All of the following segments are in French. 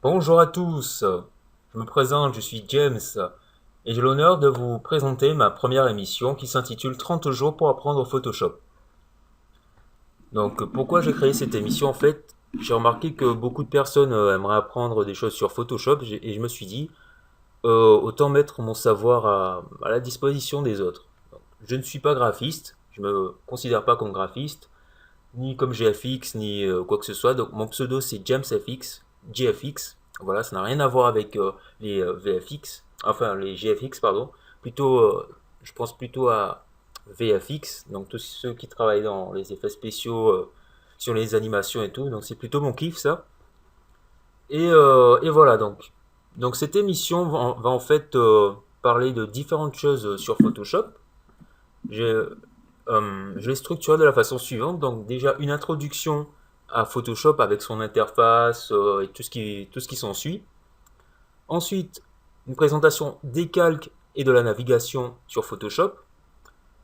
Bonjour à tous, je me présente, je suis James et j'ai l'honneur de vous présenter ma première émission qui s'intitule 30 jours pour apprendre Photoshop. Donc pourquoi j'ai créé cette émission? En fait, j'ai remarqué que beaucoup de personnes aimeraient apprendre des choses sur Photoshop et je me suis dit autant mettre mon savoir à la disposition des autres. Donc, je ne suis pas graphiste, je me considère pas comme graphiste, ni comme GFX, ni quoi que ce soit. Donc mon pseudo c'est JamesFX, GFX. Voilà, ça n'a rien à voir avec les VFX, enfin les GFX, pardon. Plutôt, je pense plutôt à VFX, donc tous ceux qui travaillent dans les effets spéciaux, sur les animations et tout. Donc c'est plutôt mon kiff ça. Et voilà donc. Donc cette émission va en fait parler de différentes choses sur Photoshop. J'ai je l'ai structuré de la façon suivante. Donc déjà une introduction à Photoshop avec son interface et tout ce qui s'ensuit. Ensuite, une présentation des calques et de la navigation sur Photoshop.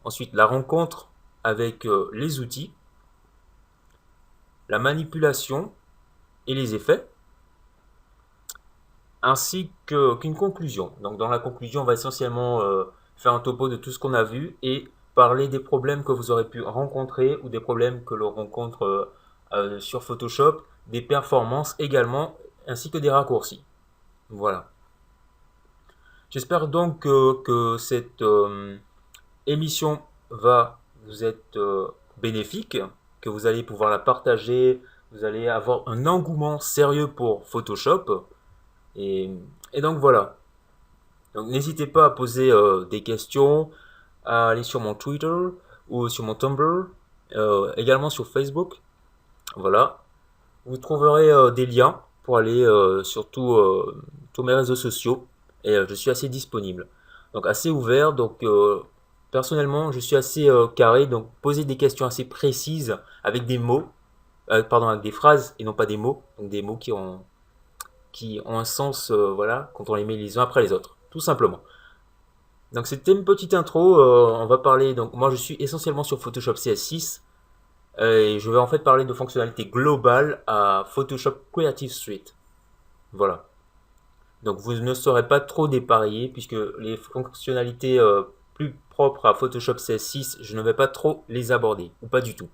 Ensuite, la rencontre avec les outils, la manipulation et les effets, ainsi qu'une conclusion. Donc dans la conclusion, on va essentiellement faire un topo de tout ce qu'on a vu et parler des problèmes que vous aurez pu rencontrer ou des problèmes que l'on rencontre sur Photoshop, des performances également, ainsi que des raccourcis. Voilà. J'espère donc que cette émission va vous être bénéfique, que vous allez pouvoir la partager, vous allez avoir un engouement sérieux pour Photoshop. Et, et donc voilà. Donc n'hésitez pas à poser des questions, à aller sur mon Twitter ou sur mon Tumblr, également sur Facebook. Voilà. Vous trouverez des liens pour aller sur tous mes réseaux sociaux. Et je suis assez disponible. Donc assez ouvert. Donc personnellement, je suis assez carré. Donc poser des questions assez précises avec des mots, pardon, avec des phrases et non pas des mots. Donc des mots qui ont un sens, voilà, quand on les met les uns après les autres, tout simplement. Donc c'était une petite intro, on va parler, donc moi je suis essentiellement sur Photoshop CS6, et je vais en fait parler de fonctionnalités globales à Photoshop Creative Suite. Voilà. Donc vous ne serez pas trop dépareillé, puisque les fonctionnalités plus propres à Photoshop CS6, je ne vais pas trop les aborder, ou pas du tout.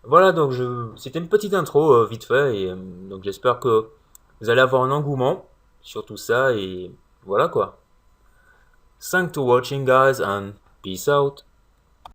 Voilà, donc c'était une petite intro vite fait, et donc j'espère que vous allez avoir un engouement sur tout ça, et voilà quoi. Thanks to watching guys and peace out.